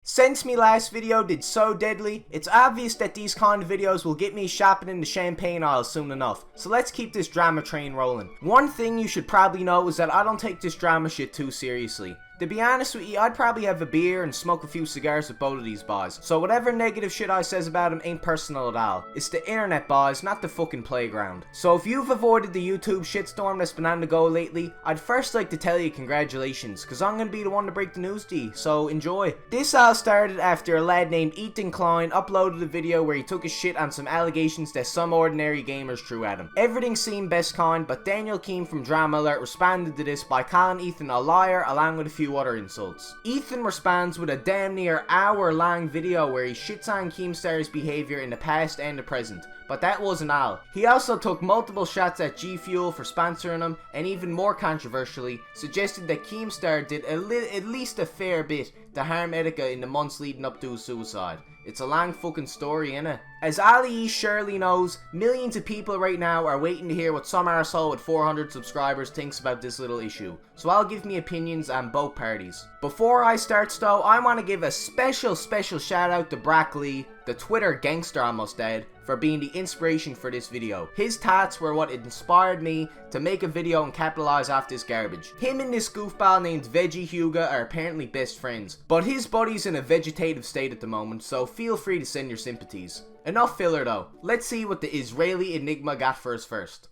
Since me last video did so deadly, it's obvious that these kind of videos will get me shopping in the champagne aisle soon enough, so let's keep this drama train rolling. One thing you should probably know is that I don't take this drama shit too seriously. To be honest with you, I'd probably have a beer and smoke a few cigars with both of these boys, so whatever negative shit I says about them ain't personal at all. It's the internet, boys, not the fucking playground. So if you've avoided the YouTube shitstorm that's been on the go lately, I'd first like to tell you congratulations, cause I'm gonna be the one to break the news to you, so enjoy. This all started after a lad named Ethan Klein uploaded a video where he took a shit on some allegations that some ordinary gamers threw at him. Everything seemed best kind, but Daniel Keem from Drama Alert responded to this by calling Ethan a liar along with a few other insults. Ethan responds with a damn near hour-long video where he shits on Keemstar's behaviour in the past and the present, but that wasn't all. He also took multiple shots at G Fuel for sponsoring him, and even more controversially, suggested that Keemstar did at least a fair bit to harm Etika in the months leading up to his suicide. It's a long fucking story, innit? As Ali surely knows, millions of people right now are waiting to hear what some arsehole with 400 subscribers thinks about this little issue, so I'll give me opinions on both parties. Before I start though, I want to give a special shout out to Broccoli, the Twitter gangster almost dead, for being the inspiration for this video. His thoughts were what inspired me to make a video and capitalize off this garbage. Him and this goofball named Veggie Huga are apparently best friends, but his buddy's in a vegetative state at the moment, so feel free to send your sympathies. Enough filler though, let's see what the Israeli Enigma got for us first.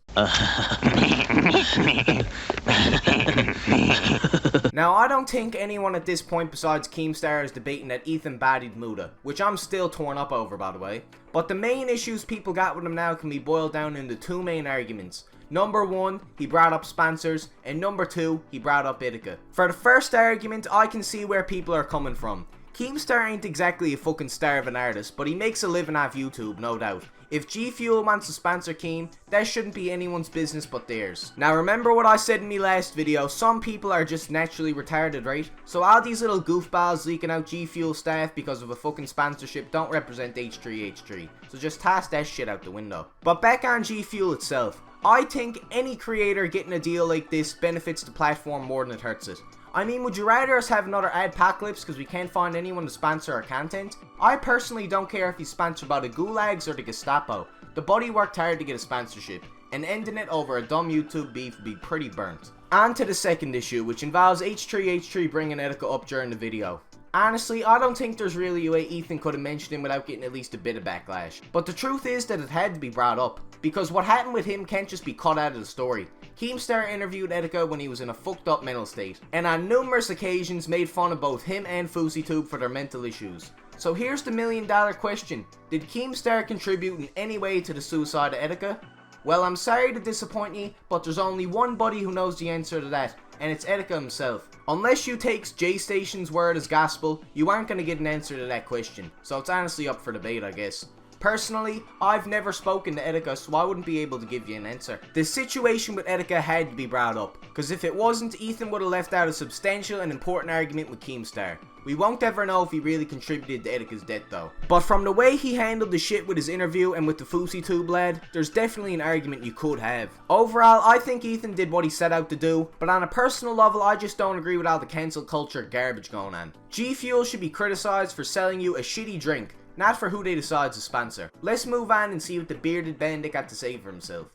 Now, I don't think anyone at this point besides Keemstar is debating that Ethan bodied Muda, which I'm still torn up over, by the way. But the main issues people got with him now can be boiled down into two main arguments. Number one, he brought up sponsors, and number two, he brought up Etika. For the first argument, I can see where people are coming from. Keemstar ain't exactly a fucking starving artist, but he makes a living off YouTube, no doubt. If G Fuel wants to sponsor Keem, that shouldn't be anyone's business but theirs. Now remember what I said in my last video, some people are just naturally retarded, right? So all these little goofballs leaking out G Fuel staff because of a fucking sponsorship don't represent H3H3. So just toss that shit out the window. But back on G Fuel itself, I think any creator getting a deal like this benefits the platform more than it hurts it. I mean, would you rather us have another adpocalypse because we can't find anyone to sponsor our content? I personally don't care if he's sponsored by the Gulags or the Gestapo. The buddy worked hard to get a sponsorship, and ending it over a dumb YouTube beef would be pretty burnt. On to the second issue, which involves H3H3 bringing Etika up during the video. Honestly, I don't think there's really a way Ethan could have mentioned him without getting at least a bit of backlash. But the truth is that it had to be brought up, because what happened with him can't just be cut out of the story. Keemstar interviewed Etika when he was in a fucked up mental state, and on numerous occasions made fun of both him and FouseyTube for their mental issues. So here's the $1,000,000 question. Did Keemstar contribute in any way to the suicide of Etika? Well, I'm sorry to disappoint you, but there's only one buddy who knows the answer to that, and it's Etika himself. Unless you take J-Station's word as gospel, you aren't going to get an answer to that question, so it's honestly up for debate, I guess. Personally, I've never spoken to Etika, so I wouldn't be able to give you an answer. The situation with Etika had to be brought up, because if it wasn't, Ethan would have left out a substantial and important argument with Keemstar. We won't ever know if he really contributed to Etika's death though. But from the way he handled the shit with his interview and with the FouseyTube lad, there's definitely an argument you could have. Overall, I think Ethan did what he set out to do, but on a personal level, I just don't agree with all the cancel culture garbage going on. G Fuel should be criticized for selling you a shitty drink, not for who they decide to sponsor. Let's move on and see what the bearded bandit got to say for himself.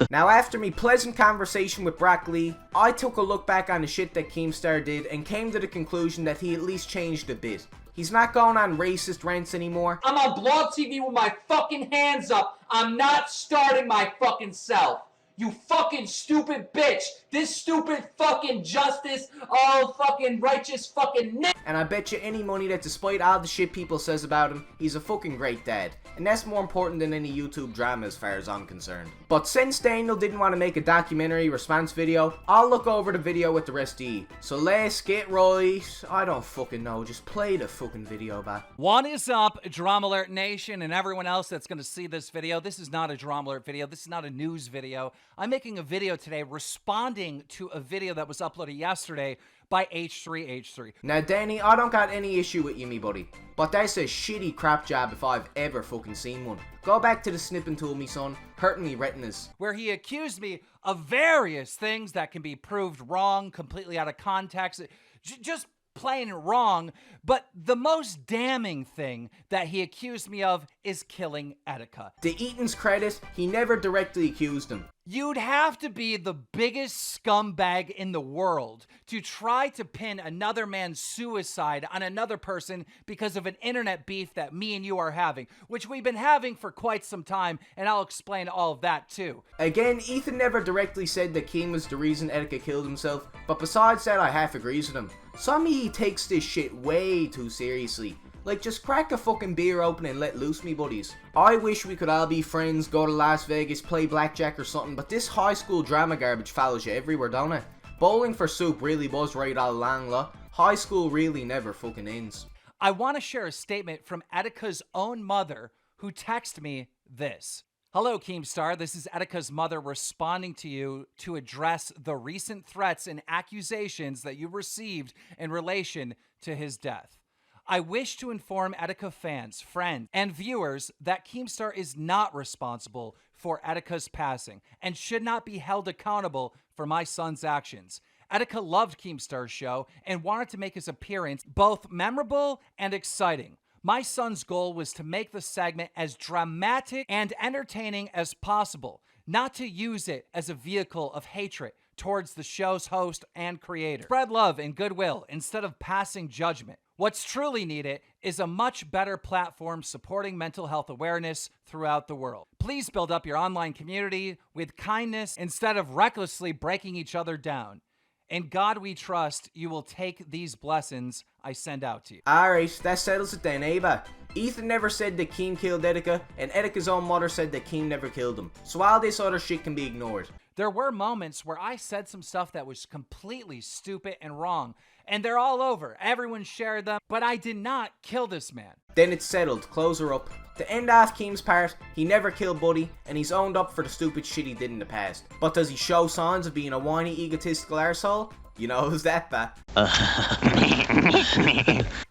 Now after me pleasant conversation with Broccoli, I took a look back on the shit that Keemstar did and came to the conclusion that he at least changed a bit. He's not going on racist rants anymore. I'm on Blog TV with my fucking hands up. I'm not starting my fucking self. You fucking stupid bitch! This stupid fucking justice, all fucking righteous fucking And I bet you any money that despite all the shit people says about him, he's a fucking great dad. And that's more important than any YouTube drama as far as I'm concerned. But since Daniel didn't want to make a documentary response video, I'll look over the video with the rest of you. So let's get right. I don't fucking know, just play the fucking video back. What is up, Drama Alert Nation and everyone else that's going to see this video? This is not a Drama Alert video, this is not a news video. I'm making a video today responding to a video that was uploaded yesterday by H3H3. Now, Danny, I don't got any issue with you, me buddy, but that's a shitty crap jab if I've ever fucking seen one. Go back to the snipping tool, me son, hurting me retinas. Where he accused me of various things that can be proved wrong, completely out of context, just plain wrong. But the most damning thing that he accused me of is killing Etika. To Ethan's credit, he never directly accused him. You'd have to be the biggest scumbag in the world to try to pin another man's suicide on another person because of an internet beef that me and you are having, which we've been having for quite some time, and I'll explain all of that too. Again, Ethan never directly said that Keem was the reason Etika killed himself, but besides that, I half agrees with him. Some of he takes this shit way too seriously. Like, just crack a fucking beer open and let loose, me buddies. I wish we could all be friends, go to Las Vegas, play blackjack or something, but this high school drama garbage follows you everywhere, don't it? Bowling for soup really was right all along, lot. High school really never fucking ends. I want to share a statement from Etika's own mother, who texted me this. Hello, Keemstar. This is Etika's mother responding to you to address the recent threats and accusations that you received in relation to his death. I wish to inform Etika fans, friends, and viewers that Keemstar is not responsible for Etika's passing and should not be held accountable for my son's actions. Etika loved Keemstar's show and wanted to make his appearance both memorable and exciting. My son's goal was to make the segment as dramatic and entertaining as possible, not to use it as a vehicle of hatred towards the show's host and creator. Spread love and goodwill instead of passing judgment. What's truly needed is a much better platform supporting mental health awareness throughout the world. Please build up your online community with kindness instead of recklessly breaking each other down. In God we trust, you will take these blessings I send out to you. Alright, that settles it then, Ava. Ethan never said that Keem killed Etika, and Etika's own mother said that Keem never killed him. So all this other shit can be ignored. There were moments where I said some stuff that was completely stupid and wrong, and they're all over. Everyone shared them, but I did not kill this man. Then it's settled, close her up. To end off Keem's part, he never killed Buddy, and he's owned up for the stupid shit he did in the past. But does he show signs of being a whiny, egotistical arsehole? You know who's that, bat?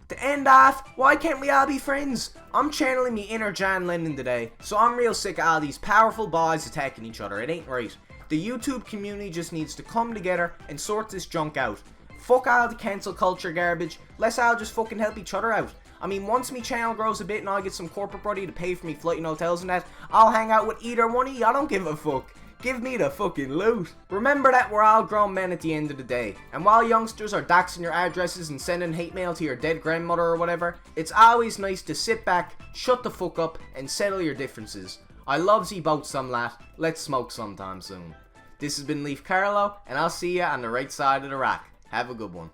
To end off, why can't we all be friends? I'm channeling me inner John Lennon today, so I'm real sick of all these powerful boys attacking each other. It ain't right. The YouTube community just needs to come together and sort this junk out. Fuck all the cancel culture garbage. Let's all just fucking help each other out. I mean, once me channel grows a bit and I get some corporate buddy to pay for me flight and hotels and that, I'll hang out with either one of you. I don't give a fuck. Give me the fucking loot. Remember that we're all grown men at the end of the day. And while youngsters are doxing your addresses and sending hate mail to your dead grandmother or whatever, it's always nice to sit back, shut the fuck up, and settle your differences. I loves ye both some lat. Let's smoke sometime soon. This has been Leaf Carlo, and I'll see ya on the right side of the rock. Have a good one.